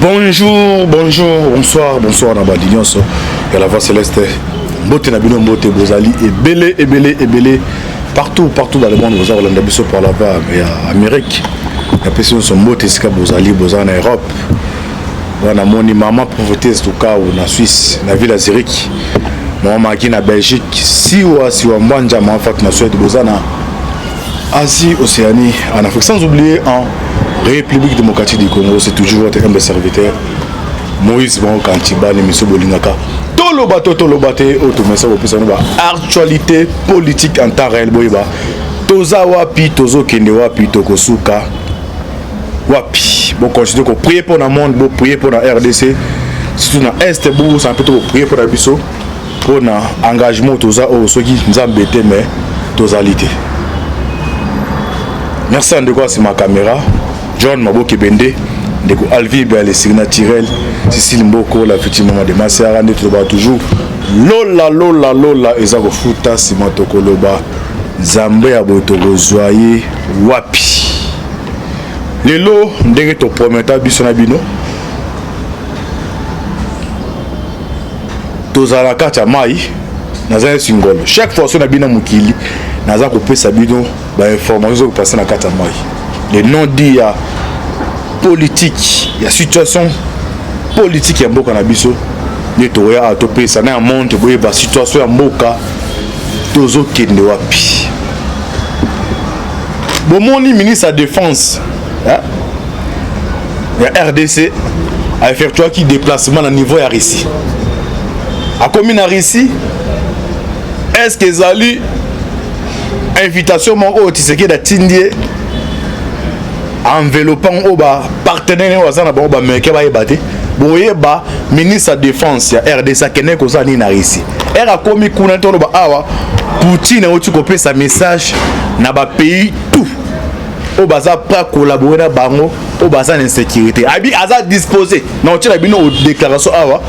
Bonjour, bonsoir, Nabadinion, et la voix céleste. Mbote Nabino, Mbote Bozali, et belé, partout dans le monde, vous avez l'Andabiso par là-bas, mais à Amérique, la personne sont Mbote Ska Bozali, Bozan en Europe. On a mon maman prophétesse du cas ou en Suisse, la ville d'Azérique, maman qui en Belgique, si ou Mwanja, ma fat na Suède, Bozana, Asie, Océanie, en Afrique, sans oublier en République démocratique du Congo, c'est toujours votre humble serviteur Moïse Bon Kantiba, l'émission Bolingaka. Tolobate, automessa, actualité politique en temps réel, Boiba. Toza wapi, tozo kende wapi, tokosuka wapi. Bon, considère qu'on prie pour le monde, bon, prier pour la RDC. Surtout dans l'Est, bon, c'est un peu trop prier pour la biso. Pour l'engagement, toza, oh, ceux qui nous embêtent, mais tozalité. Merci de quoi c'est ma caméra. John Maboke Bende, Ndeko Alvi Béale Signaturel, Cécile Mboko, la petite maman de Massera, Netroba toujours. Lola, Ezako Futa, Simatoko Loba, Zambé Abotoko Zoye, Wapi. Lelo, Ndenge to prometa Bisonabino. Tozala Kacha Mai, Naza Singolo. Chaque fois que Nabina Mukili, Naza Kopé Sabino, information qui passe dans Kacha Mai. Les non-dits politique, il y a situation politique en Boka Nabiso, les Toya à topé, ça n'a un monde où il y a situation en Boka, Tozo Kende Wapi. Bon, mon ministre de la Défense, il y a RDC, a effectué un déplacement à niveau de Russie. À commune à Russie, est-ce que Zali, invitation, mon haut, tu sais qu'il y a Tindier, enveloppant au bas partenaire wazana ba ba meke ba yebate boye ba ministre de défense ya RDC kene ko za ni na Russie era komi kuna to ba awa Poutine oti ko pesa message na ba pays tout o baza pas collaborer na bango o baza insécurité abi aza disposé na oti na bino déclaration awa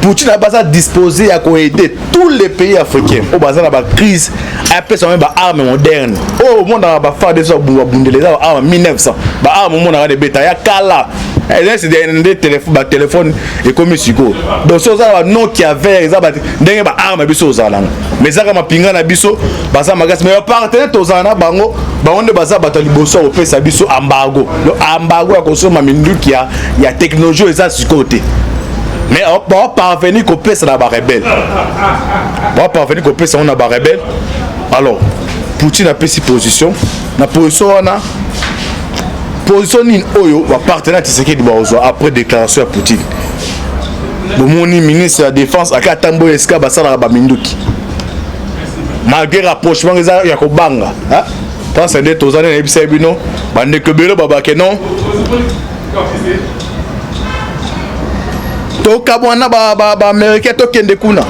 Poutine a baza disposé à aider tous les pays africains au bazar la crise après ça même ba armes modernes au monde a ba faire des bundele za armes 1900 ba armes monde a des bêta ya kala c'est des téléphones et comme siko donc ça za Nokia vert za ba ndenge ba armes biso za langa mais za ma pinga na biso baza magas mais partenaire tozana bango ba onde baza batali boso au pesa biso embargo le embargo ya consommer minduki ya technologie za côté. Mais on va parvenir qu'au pays ça n'a pas rebelle. On va parvenir qu'au pays ça n'a pas rebelle. Alors, Poutine a pris ses positions. La position on a position ni oyo va partenaire Tshisekedi Baozo après déclaration à Poutine. Bon mon ministre de la défense a Katambo Eska basala ba minduki. Malgré rapprochement les ya ko banga, hein? Quand c'est des tozana na ebisa bino, bande ke belo baba ke non. Toka bwana ba américain to kende kuna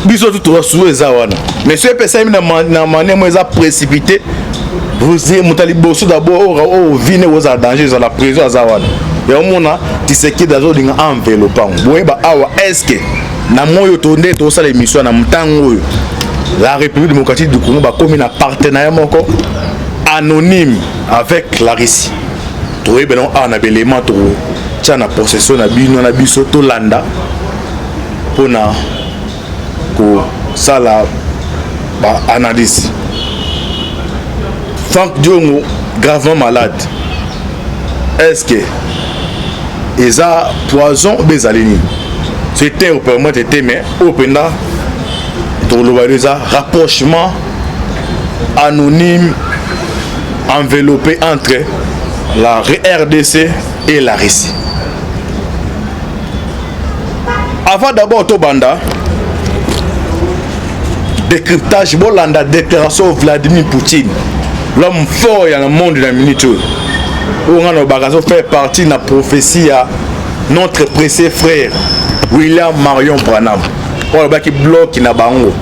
biso tout sous ezawana mais ce pesa na manière moi za précipité vous êtes mutali bosso d'abord au vine aux danger dans la prison azawana et au mona Tshisekedi dazo dinga enveloppant boye ba awa est-ce que na moyo tonde to sala émission na mtango la République démocratique du Congo ba comme un partenariat moko anonyme avec la Russie toi ben on a élément to na possession na bino na biso to landa pona ko sala ba analyse. Franck Diongo gravement malade. Est-ce que eza poison bezalini c'était au permettre était mais au penda to lobaleza rapprochement anonyme enveloppé entre la RDC et la Russie. Avant d'abord Tobanda, décryptage, Bolanda, déclaration Vladimir Poutine, l'homme fort dans le monde de la minute. On a fait partie de la prophétie à notre pressé frère William Marion Branham. On a qui bloque na bango.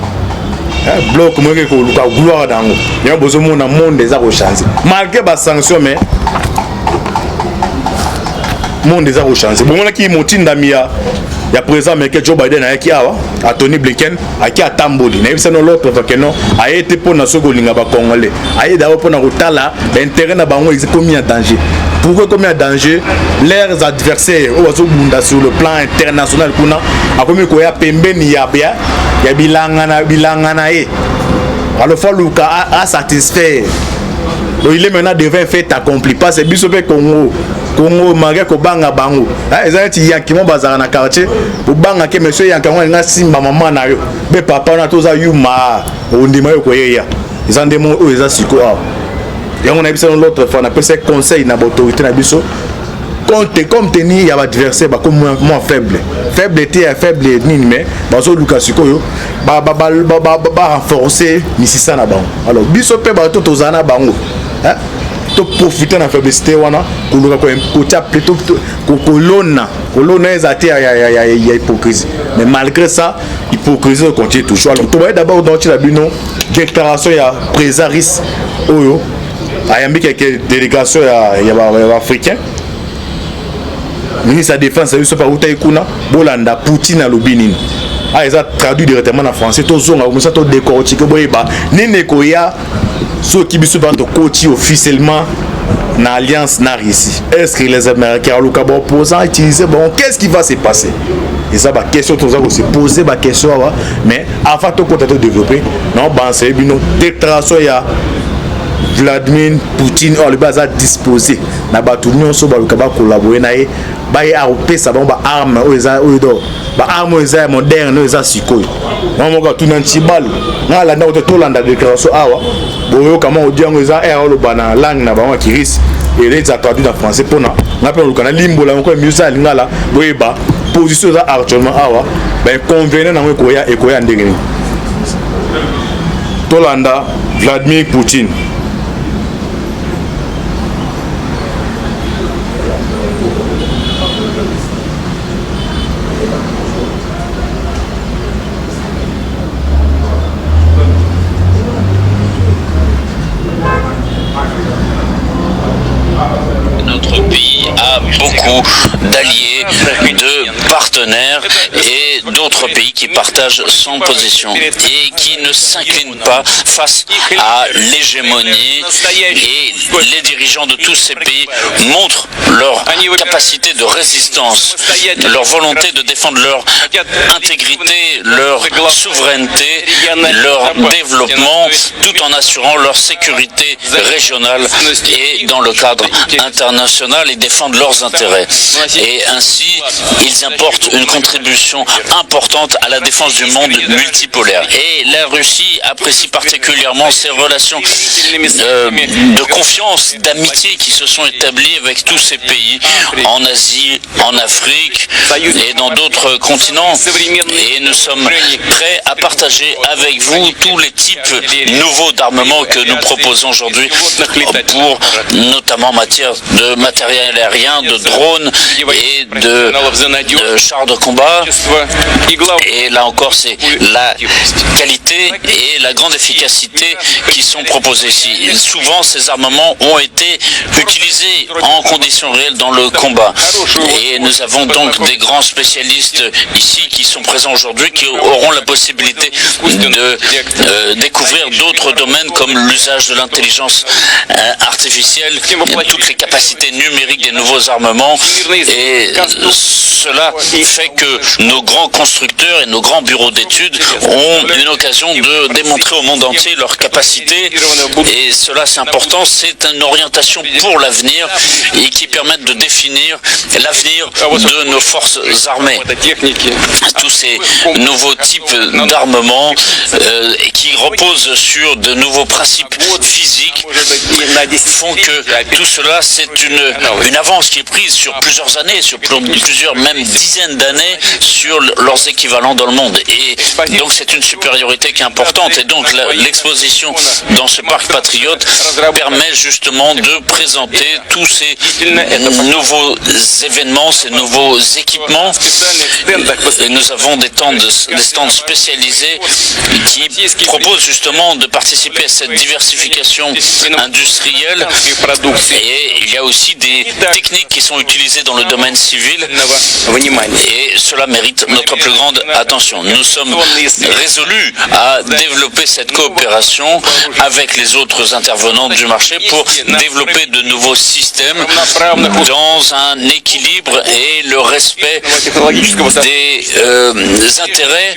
Bloc moi que ko gloire dango. Il y a besoin mon monde des arts changer. Malgré les sanctions mais monde des arts changer. Bon on a qui motine d'amia Il y a président américain Joe Biden qui a Tony Blinken qui a Tamboli. Il y a l'autre qui a été pour nous congolais. Il y a d'abord pour nous l'intérêt de Bango est commis en danger. Pourquoi commis en danger? Leurs adversaires sur le plan international a commis quoi ya pembeni ya bilangana alors faut Luka a satisfaire. Donc il est maintenant devant fait accompli pas c'est bisope Congo malgré ko banga bango ezati yakimo bazara na quartier ko banga ke monsieur yakango nga simba maman na yo be papa na toza yuma ondima yo koyeya ezandemo o ezasiko a yango na biso l'autre fois na pese conseil na autorité na biso comme tenir ya adversaire ba comme moins faible était faible nini mais bazo luka sikoyo ba renforcer misisa na bango alors biso pe ba to tozana bango hein to profiter na faiblesse wana kuluka ko tia plutôt kolona ezate ya hypocrisie mais malgré ça hypocrisie continue toujours alors to va d'abord dans la bino déclaration ya présaris oyo ayambi quelques délégations ya africain ministre de la défense a par Utaï Kuna Bolanda Poutine à l'Obinin ils ont traduit directement en français tout zonga comme ça tout décortiqué boyeba nene koya ceux qui biso ba to coach officiellement na alliance na ici est-ce que les américains au cas opposant utiliser bon qu'est-ce qui va se passer et ça ba question tout ça se poser ba question mais avant tout côté de développer non ben c'est une déclaration ya Vladimir Poutine or le bazar disposé na batu nyonso ba luka ba collaborer na ye ba ye arpe ça ba arme oido ba arme oiza moderne oiza sikoyo mama ka tuna ntibalo na la ndako to landa déclaration awa boyo kama odiango oiza lo bana langue na ba wa kiris et les traduit en français pour na pe luka na limbo la ko musa lingala boyeba position za actuellement awa ba convenir na ko ya ekoya ndenge to landa Vladimir Poutine. Notre pays a beaucoup d'alliés, de partenaires et d'autres pays qui partagent son position et qui ne s'inclinent pas face à l'hégémonie, et les dirigeants de tous ces pays montrent leur capacité de résistance, leur volonté de défendre leur intégrité, leur souveraineté, leur développement, tout en assurant leur sécurité régionale et dans le cadre international, ils défendent leurs intérêts. Et ainsi, ils apportent une contribution importante à la défense du monde multipolaire. Et la Russie apprécie particulièrement ces relations de confiance, d'amitié qui se sont établies avec tous ces pays en Asie, en Afrique et dans d'autres continents. Et nous sommes prêts à partager avec vous tous les types nouveaux d'armements que nous proposons aujourd'hui pour notamment en matière de matériel aérien, de drones et de chars de combat. Et là encore, c'est la qualité et la grande efficacité qui sont proposées ici. Et souvent, ces armements ont été utilisés en conditions réelles dans le combat. Et nous avons donc des grands spécialistes ici qui sont présents aujourd'hui, qui auront la possibilité de découvrir d'autres domaines comme l'usage de l'intelligence artificielle, toutes les capacités numériques des nouveaux armements, et cela fait que nos grands constructeurs et nos grands bureaux d'études ont une occasion de démontrer au monde entier leurs capacités, et cela c'est important, c'est une orientation pour l'avenir et qui permettent de définir l'avenir de nos forces armées. Tous ces nouveaux types d'armements qui reposent sur de nouveaux principes physiques font que tout cela c'est une avance qui est prise sur plusieurs années, sur plusieurs même dizaines d'années sur leurs équivalents dans le monde. Et donc c'est une supériorité qui est importante. Et donc l'exposition dans ce parc patriote permet justement de présenter tous ces nouveaux événements, ces nouveaux équipements. Et nous avons des stands spécialisés qui proposent justement de participer à cette diversification industrielle. Et il y a aussi des techniques qui sont utilisées dans le domaine civil et cela mérite notre plus grande attention. Nous sommes résolus à développer cette coopération avec les autres intervenants du marché pour développer de nouveaux systèmes dans un équilibre et le respect des intérêts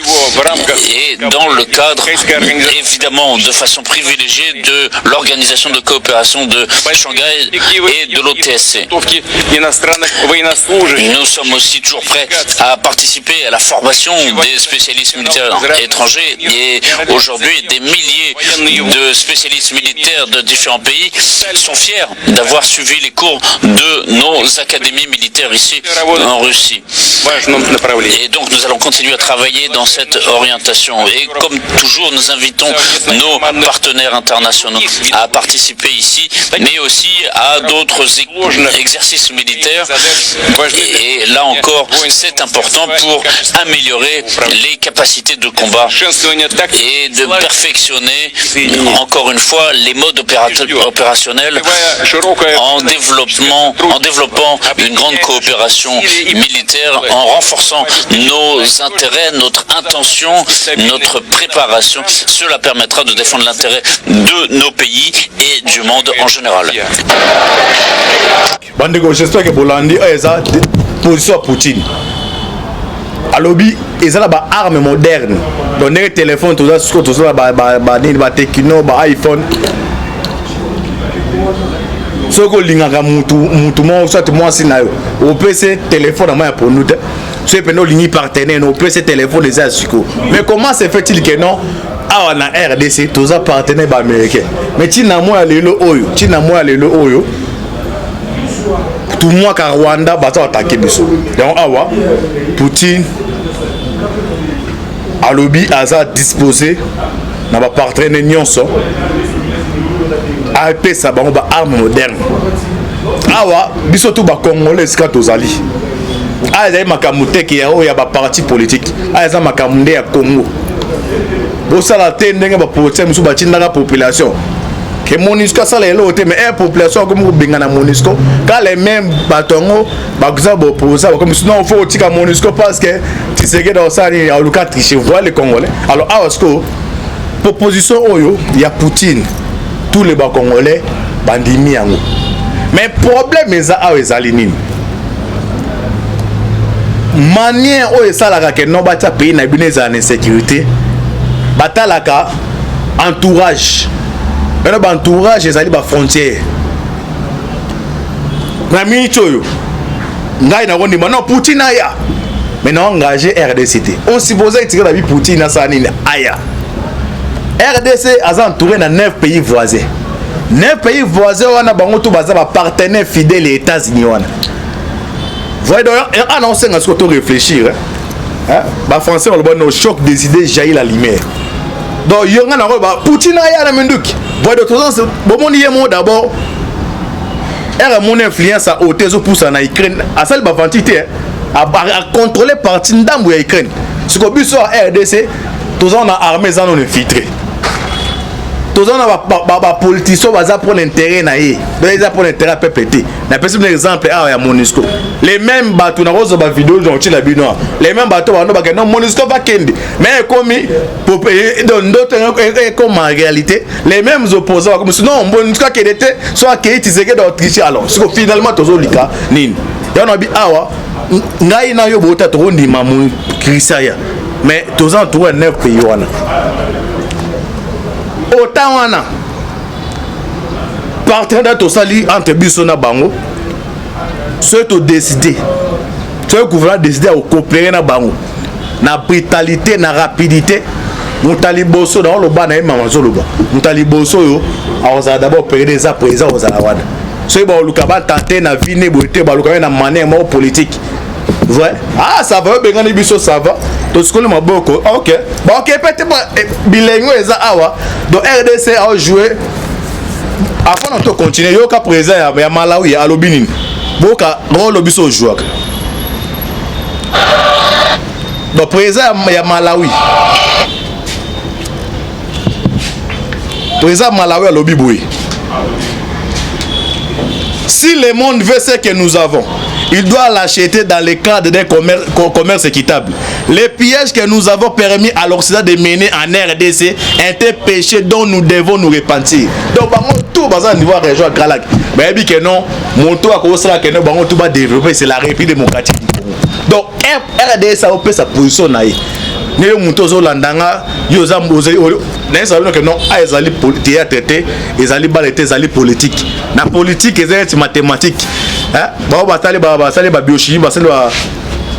et dans le cadre évidemment de façon privilégiée de l'organisation de coopération de Shanghai et de l'OTSC. Nous sommes aussi toujours prêts à participer à la formation des spécialistes militaires étrangers et aujourd'hui des milliers de spécialistes militaires de différents pays sont fiers d'avoir suivi les cours de nos académies militaires ici en Russie. Et donc nous allons continuer à travailler dans cette orientation et comme toujours nous invitons nos partenaires internationaux à participer ici mais aussi à d'autres exercices militaires et là encore c'est important pour améliorer les capacités de combat et de perfectionner encore une fois les modes opérationnels en développant une grande coopération militaire, en renforçant nos intérêts, notre intention, notre préparation. Cela permettra de défendre l'intérêt de nos pays et du monde en général. J'espère que Bolandi a position à Poutine. Alobi, ils ont ba arme moderne. Donc les téléphones, tout ça, ba techno, ba iPhone. Ce que l'ingaka mutu mo soit moi si na yo. Au PC téléphone à moi pour nous. Ce que nos lignes partenaires, au PC téléphone les asiko. Mais comment se fait-il que non? Ah, na RDC, tous les partenaires américains. Mais tu n'as moi lelo oyo, tout le monde à Rwanda va attaquer biso. Donc awa Poutine a lobby à disposé na ba partenaire nyonso a pesa ba arme moderne. Awa biso tout ba congolais ska tozali. A za makamute ki ya ba parti politique. A za makamde ya Congo. Bo sala te ndenge ba politique musu ba tindaka population. Que MONUSCO ça les lots mais la population comme bingana MONUSCO quand les mêmes bâtons baguza pour ça comme sinon il faut tika MONUSCO parce que tu sais que dans ça il y a le cas tricher voir les Congolais alors à Osco proposition oyo il y a Poutine tous les Congolais bandimi yango mais problème est ça à ezalini manière oyo ça la que non bata pays na bineza en insécurité batalaka entourage. Mais l'entourage est allé à la frontière. Non, Poutine aya. Mais non, engagé RDCT. On supposait tirer la vie Poutine à Sanine aya. RDC a entouré dans 9 pays voisins. 9 pays voisins, on a un partenaire fidèle les États-Unis. Vous voyez, on a ce qu'on réfléchir. Les Français ont le choc des idées jaillit la lumière. Donc, il y a Poutine aya la Mendouk. Voyez de toute façon, bon, d'abord, elle a mon influence à ôter pour ça en Ukraine, à celle de à contrôler partie d'Amou à Ukraine. Ce que but soit RDC, tous on a armé, ça on infiltré. Tous on a politicien, on va prendre intérêt na y. Ils prendre intérêt à PPT. Na personne exemple à MONUSCO. Les mêmes bateaux, na rose ba vidéo dans la binois. Les mêmes bateaux, on va non MONUSCO va kendi. Mais comme pour payer dans d'autres comme en réalité, les mêmes opposants comme sinon MONUSCO qui était soit qui tisé dans tricher alors. Ce que finalement tous les cas nin. Ya na bi awa ngai na yo bota to ndi mamu Chrisaya. Mais tous en tout 9 pays wana. Autant wana partenaire to sali entre biso na bango ceux to décider ceux gouvernement décider à coopérer na bango na brutalité na rapidité mutaliboso dans le bas na mama zoloba mutaliboso yo aza d'abord payer des présents aux alawada ceux ba lukaba tenter na vine boité ba lukaba na manière mo politique ouais ah ça va bien ngani biso ça va to skole maboko OK bon OK peut-être bilingue eza awa donc RDC a joué Avant de continuer, yoka président ya Malawi à Lobinin. Boka rolo biso jouak. Donc président ya Malawi. Président Malawi à Lobiboui. Si le monde veut ce que nous avons, il doit l'acheter dans le cadre d'un commerce équitable. Les pièges que nous avons permis à l'Occident de mener en RDC est un péché dont nous devons nous repentir. Donc, tout le niveau région Gralac. Mais que non, mon tour à cause que non, tout va développer, c'est la République démocratique du Congo. Donc, RDC a opéré sa position. Né mutozo landanga yoza mboze na ça que non a ezali théâtre ezali balete ezali politique na politique ezali mathématique hein ba batali ba biochimie ba sali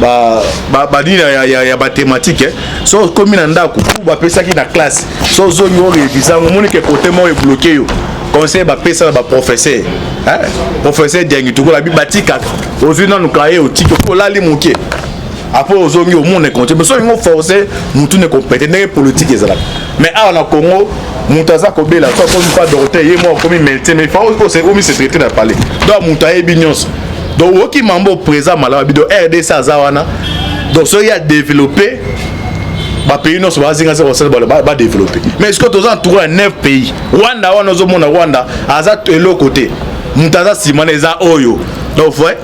ba dina ya mathématique so comme na ndako ba pesa ki na classe so zo nyo réviser ngomoni ke côté mo est bloqué yo conseil ba pesa ba professeur hein professeur diengi tuko la bibatika ozina nous cahier au tiko ko la limuke. Après aux hommes au monde est compté mais soit ils vont forcer nous tout ne compétent n'est politique ezala mais à la Congo mutaza kobela soit comme pas d'hôtel et moi comme maintenant mais il faut que c'est comme se traiter dans parler donc mutaye binyos donc oki mambo présent Malawi do RDC azawana donc ça il a développé ba pays non soit zinga ça ba développer mais est-ce que tous en tout 9 pays Rwanda wana zo mona Rwanda aza l'autre côté mutaza simaneza oyo donc ouais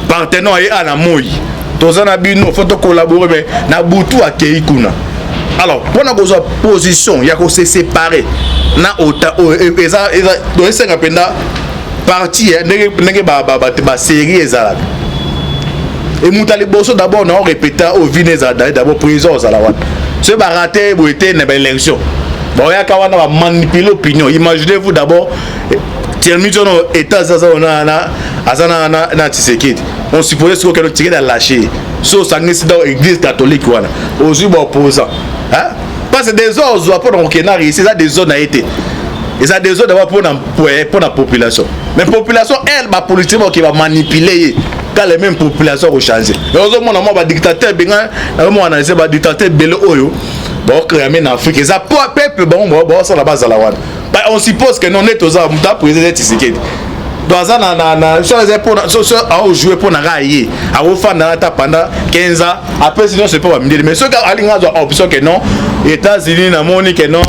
partenaire et à la mouille. Tous en abino, faut collaborer, mais na boutou à Keikuna. Alors, pour la position, il y a qu'on se séparer. Na ota, eza, donc c'est un peu na parti, n'est pas série ezala. Et moutali bosso d'abord on répété au Vineza d'abord prison zalawan. Ce baraté vous était une élection. Bon, il y a quand on va manipuler l'opinion. Imaginez-vous d'abord. Terminons état azana na Tshisekedi. On supposait que le tiré dans lâché. So sanguis dans l'église catholique wana. Aux opposants. Hein? Parce que des autres pour donc c'est ça des zones a été. Et ça des autres d'abord pour la population. Mais la population elle va politiquement qui va manipuler quand les mêmes populations vont changer. Mais aux autres on va dictateur benga on analyser ba dictateur belo oyo. Bon créer en Afrique. Et ça peuple bon ça la base à la wana. On suppose que non est aux hommes d'un président Tshisekedi. Dans un pour jouer pour n'ailler à refaire pendant 15 ans après sinon c'est pas mais ce gars a option que non États-Unis n'a moni que non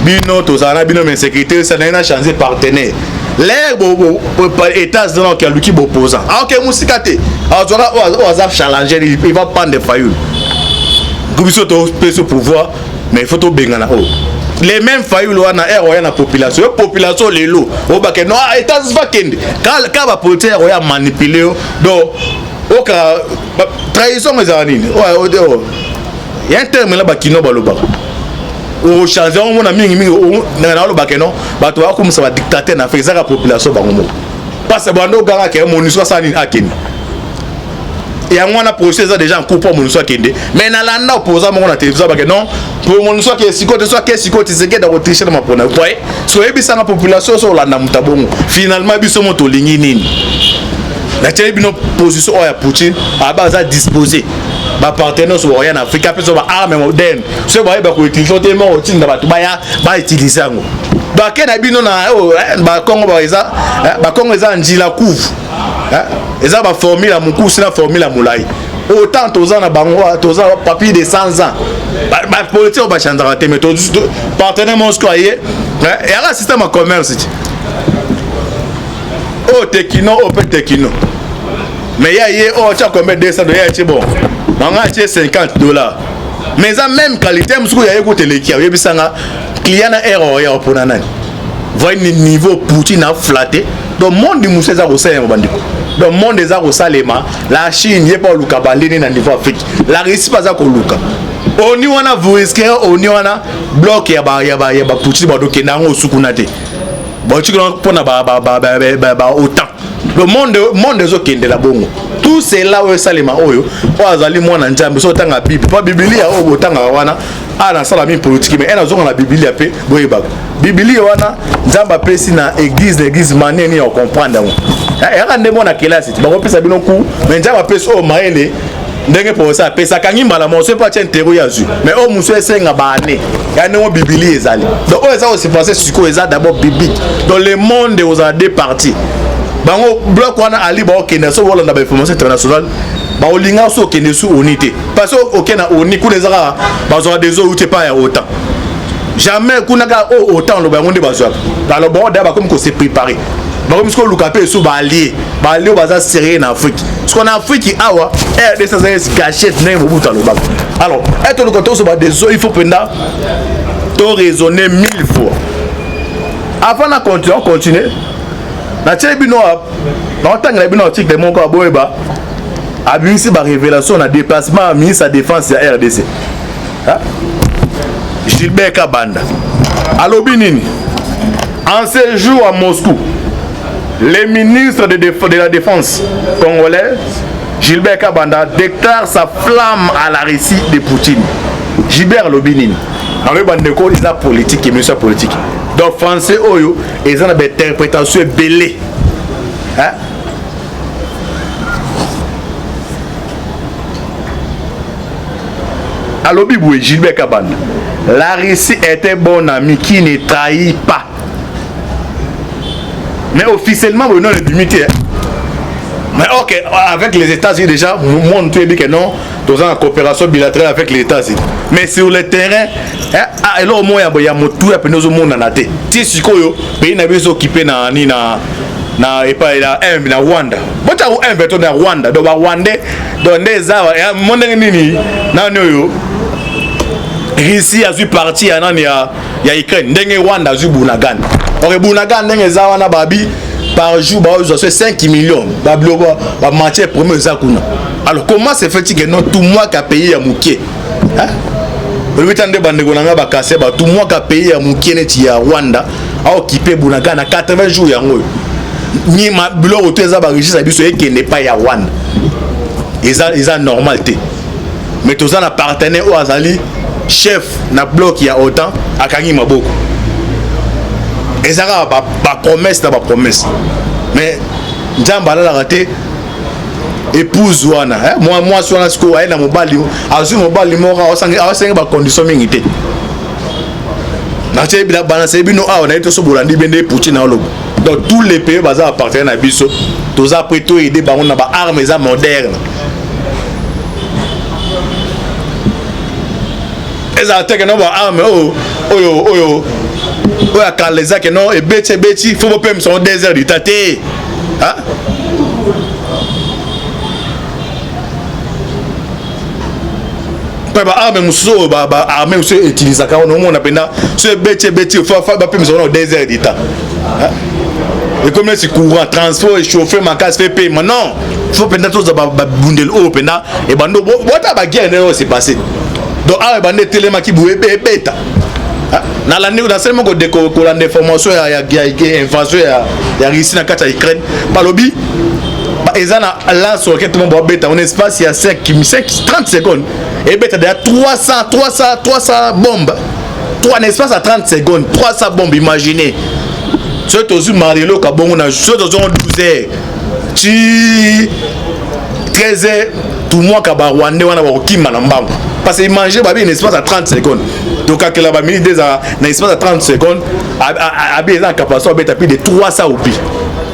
bino tous en bino mais sécurité ça n'a changé partenaire les États-Unis qui a qui opposant ok musikate au hasard challenger il va prendre des failles comme ça tu pouvoir mais il faut tout bengana les mêmes failles wana eroya na population les lots au baké non états va kende quand va politique eroya manipuler donc oka trahison mais anine il y a un terme là bakino baloba au changer on a mingi na lo baké non ba to comme ça va dictateur na faire la population bango parce que bando gara ke monuswa sani akeni et à moi on a procédé déjà en coup pour mon soit kende mais na landa opposant mon na télévision parce que non pour mon soit que si côté soit que si côté c'est que dans votre tricher ma pour na voyez so ebi ça la population so landa mutabongo finalement biso moto lingi nini la télé bino position à Poutine à base à disposer ba partenaires so rien Afrique après so ba arme moderne so ba ba ko utiliser tellement au tin ba ba utiliser ngo ba kena bino na ba Congo ba eza njila kuvu eza ba formule à muku sina formule à moulai autant toza na bango toza papier de 100 ans ba politique ba changer te mais partenaire monscoyer et à la système de commerce oh tekino au peut tekino mais il y a tu as combien de 200 $, c'est bon on a acheté $50 mais ça même qualité musu ya écouter les kia yebisanga client na erreur ya pour nani voyez niveau Poutine a flatté donc monde du musu za ko sa bandiko donc monde za ko salema la Chine yé pas luka bandini na niveau Afrique la Russie pas za ko luka oni wana vous risquez oni wana bloc ya ba Poutine ba donc na ngo sukunate bon tu pour na ba autant le monde zo kende la bongo tout c'est là où salema oyo o azali mwana njambe so tanga bible pas biblia o botanga wana ana sala mi politique mais ena zo na biblia pe boyeba biblia wana nzamba pesi na église maneni o comprendre ngo ya ndemo na kelasi ba ko pesa bino ku mais nzamba pesi o maele ndenge pour ça pesa kangi mbala mo c'est pas tiens terreau yazu mais au monsieur senga bané ya ne bibili ezali donc o ça aussi penser siko eza d'abord biblique dans le monde aux a deux parties bango bloc wana ali ba okenda so wala na ba information internationale ba olinga so okende su unité parce que okena oni ku les ara ba zo des autres pas ya autant jamais kuna ka autant lo ba ngonde ba zo alors bon d'abord comme qu'on s'est préparé ba comme ce qu'on lucapé sous ba allié baza sérieux en Afrique parce qu'en Afrique awa RDC ça c'est cachette n'est au bout dans le bac alors être le côté sur des eaux il faut prendre to raisonner 1000 fois avant de continuer na tchebino na tanga bino article de mon ko boyeba abimisi ba révélation na déplacement ministre de défense ya RDC hein Gilbert Kabanda alobi nini en séjour à Moscou le ministre de la Défense congolais, Gilbert Kabanda, déclare sa flamme à la Russie de Poutine. Gilbert Lobinin. Dans le bandeko, il y a politique et monsieur politique. Donc, français, oyo, ils ont une interprétation belée. Hein? Alors, Gilbert Kabanda. La Russie est un bon ami qui ne trahit pas. Mais officiellement, nous avons limité. Mais ok, avec les États-Unis déjà, nous montrons que non, nous avons une coopération bilatérale avec les États-Unis. Mais sur le terrain, il y a un motu et nous avons un naté. Si ce pays n'a pas occupé na Rwanda. Bon, tu as un béton na Rwanda. Donc Rwanda, donc des arbres, mon nini, na noyo. Russie a vu parti à ya Ukraine. Ndenge Rwanda a vu Bunagan. Or Bunagan ndenge zawana babi par jour ba c'est 5 millions. Ba matière première zakuna. Alors comment se fait-il que non tout mois qu'a payé à Mouké? Hein? Le 8 ans de bande gonanga ba casser ba tout mois qu'a payé à Mouké neti ya Rwanda a occupé Bunagan à 80 jours yango. Ni ma bulo oteza ba registre biso eke n'est pas ya Rwanda. Ils a normalité. Mais tous en appartenait au Azali chef na bloc ya autant akangi maboko. Ezara ba promesse na ba promesse. Mais njamba la raté épouse wana hein moi sur la sco ay na mobali azu mobali mora asangi ba condition mingité. Na tebe la balance bino a na ito so bolandi bende Poutine na lobo. Donc tous les pays baza appartiennent à biso. Tous après tout aider ba on na ba armes modernes. Les attaques non ba armes oyo quand les attaques non et beti faut pas même son désert du taté hein pas armes muso ba armes muso utiliser quand on a pena ce beti faut pas même son désert du taté et comme c'est courant transport et chauffer ma casse fait payer maintenant faut pena tous ba bundel au pena et bando bota ba guerre c'est passé. Donc ah bande téléma qui boué beta na la néo dans seulement ko la information ya information ya Russie na kata Ukraine balobi ba ezana là sur que tout le monde beta on espace il y a 30 secondes et beta de 300 bombes 3 espace à 30 secondes 300 bombes imaginez ce tozu marilo ka bongo na ce tozu 12 heures ti 13 heures tout le monde ka ba Rwandais wana ba kokima na mbango. Parce qu'il mangeait un espace à 30 secondes. Donc, quand il a mis un espace à 30 secondes, il a une capacité de plus de 300 ou plus.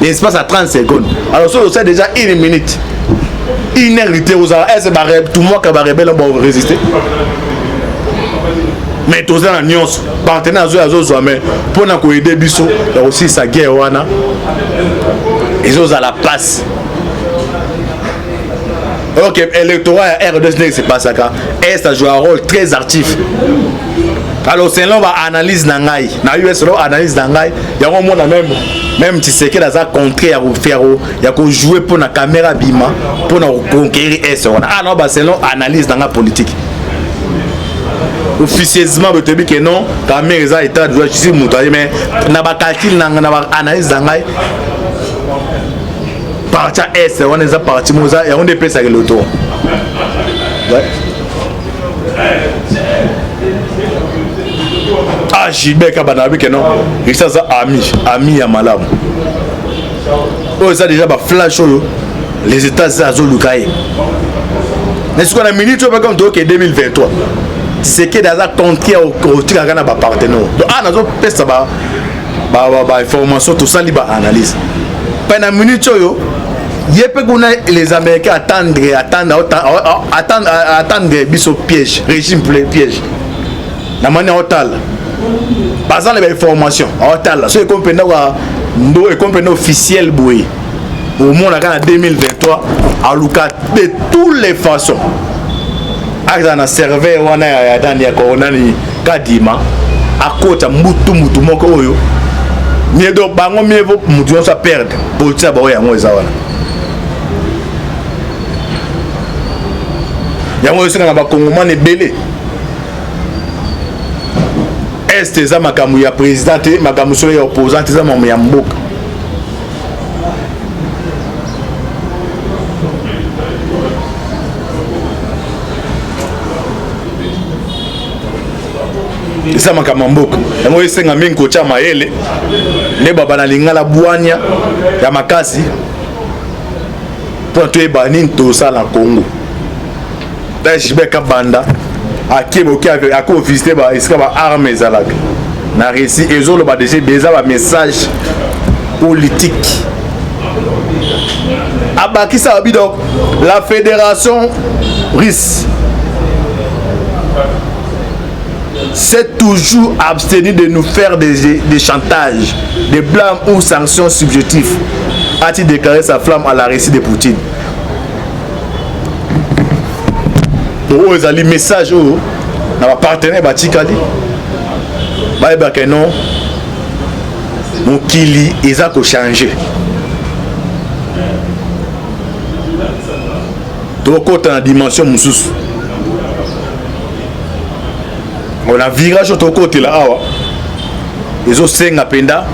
L'espace à 30 secondes. Alors, ça, c'est déjà 1 minute. 1 heure, tout le monde qui va rebelle, on va résister. Mais tous les nuances, partenaires à pour nous aider, il y a aussi sa guerre. Ils ont à la place. Ok, l'électorat RDC c'est pas ça. Ça joue un rôle très actif. Alors c'est là on va analyse nangai. Na US là analyse nangai. Il y a un monde même tu sais que là ça contrer à faire il y a qu'on jouer pour la caméra bima pour nous conquérir S. Ah non bah c'est là analyse dans la politique. Officieusement je te dis que non caméra ça état de je suis monté mais na ba calcul na ba analyse nangai. Parti S, on est parti Moza et on est prêt à le tour. Ouais. Ah, Gilbert Kabanda, que non, il s'est ami à Malam. Oh, ça déjà, flash, les États-Unis, N'est-ce qu'on a minute comme toi que 2023. C'est que dans un compte qui a au tigana na ba partenaire. Donc ah nazo pesa ba information tout ça liba analyse. Pendant minute yo yepé qu'on a les Américains attendre biso piège, régime piège. Na manière hôtel. Basant les informations hôtel. Ce qu'on peut ndo et qu'on peut officiel boy. Au monde en 2023 à Luka de toutes les façons. Dans serveur wana ya dani ya corona ni kadima akota mutu moko oyo miedo bango mievo mutu on sa perdre pour ça ba ya ngoza wana ya ngoza na ba kongomane belé est za makamu ya président makamu so ya opposant za mamu ya mboka ça m'a kamamboko yango esenga mingi kocha mayele ne baba na lingala bwanya ya makasi pour tuer banin to ça na Congo dash beka banda akebo ki avec ako visiter ba iska ba armes zalak na récit ezolo ba déjà ba message politique abaki ça donc la fédération russe c'est toujours abstenir de nous faire des chantages, des blâmes ou sanctions subjectifs, a-t-il déclaré sa flamme à la récit de Poutine. Pour eux, ils ont le message, dans ma partenaire, Batikali, que non, mon kili, ils ont changé. Donc, quand on a dimension, moussous. On a virage de l'autre côté là, ils ont 5 à penda.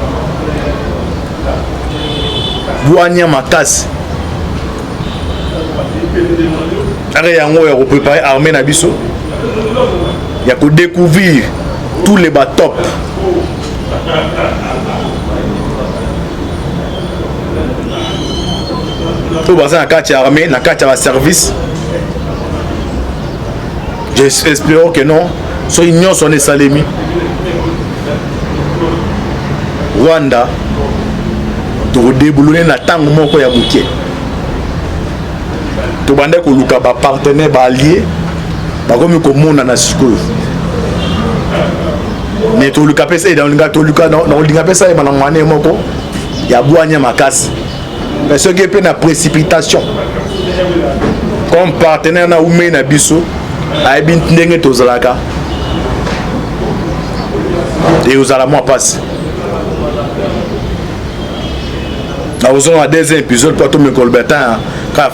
Boania Makas. Il y a préparé l'armée Nabiso. Il y a que découvrir tous les bateaux. Tout le monde a armée, na carte service. J'espère que non. So union son Salemi Rwanda to déboulonner na tango moko ya mukie to bande ko luka ba partenaire ba allié ba komi ko mona na sikoyo mais to luka pesa dans linga to luka na linga pesa ma na mane moko ya bwanya makasi mais ce qui est na précipitation comme partenaire na ume na biso ay bin ndenge to zalaka et aux alamans passent. Nous avons un deuxième épisode pour tout le Colbertin. Quand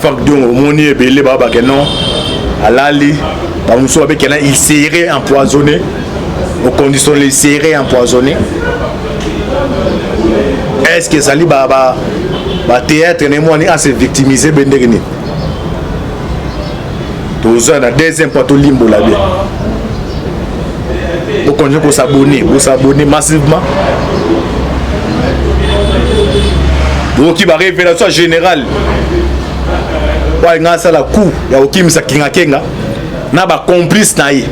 il serait empoisonné. Aux conditions il serait empoisonné. Est-ce que ça lui va théâtre à se victimiser? Nous avons un deuxième pour tout limbo là bien. Vous continuez pour s'abonner massivement. Donc il va révélation générale. Ouais, il y a ça la coup, il y a aucun misaki kenga. Na ba complice na yi.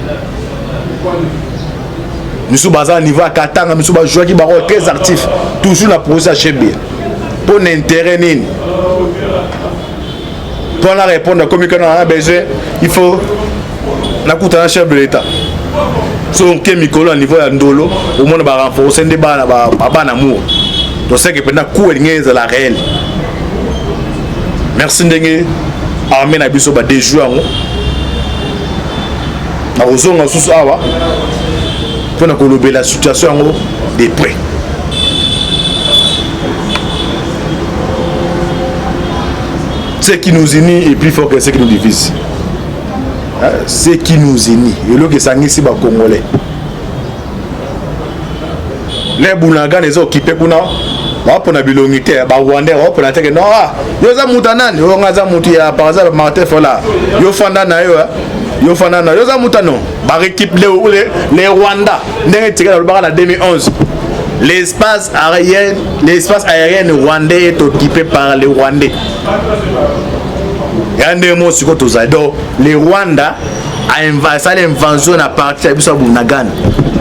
Nous sommes basés à niveau à Katanga, nous sommes joueurs qui sont très actifs, toujours la projet HB. Pour l'intérêt nini. Pour la répondre comme on a besoin, il faut la coûte un chef de l'État. So on ke mikolo à niveau ya ndolo au monde ba renforcer des bana ba amour. Donc c'est que pendant coup ngeza la réelle. Merci ndenge armée na biso ba déjouer ngo. Na ozonga susu awa. Pour na kolober la situation ngo de près. Ce qui nous unit est plus fort que ce qui nous divise. Ce qui nous unit, et là que ça n'est pas congolais. Les Boulaga les occupés pour nous, pour la bilongité, les Rwandais pour la terre. Non, yo za mutanan, yo ngaza mutia par exemple Martin Fola, yo fanda na yo fanda na yo za mutano, ba équipe les Rwanda, ndenge tika na 2011. L'espace aérien rwandais est occupé par les Rwandais. ya nde mo siko tozado le Rwanda a l'invasion à partir de biso bunagana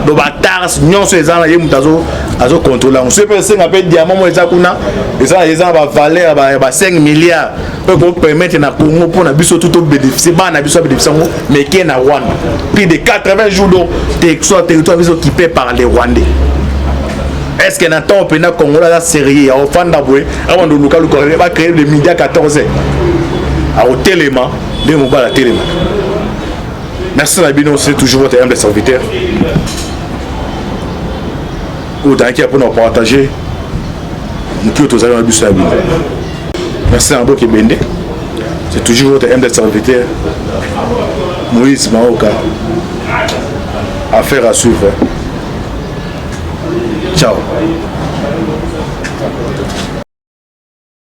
do batars nyonso ezana ye mutazo azo contrôler on se peut senga pe diamant mo ezakuna ezana ba valeur ba 5 milliards pour permettre na Congo pour na biso tout bénéficier ba na biso bénéficier mais qui est na Rwanda plus de 80 jours de territoire biso occupé par les Rwandais. Est-ce que Nathan Pena Congo là sérieux au fanda boy avant de local va créer le midi à 14h au téléma de mon bas la téléma. Merci Nabino, c'est toujours votre humble serviteur. Ou d'un qui a pour nous partager nous qui tous allons à Busso Nabino. Merci Nabo Kibende, c'est toujours votre humble serviteur Moïse Maoka. Affaire à suivre. Ciao.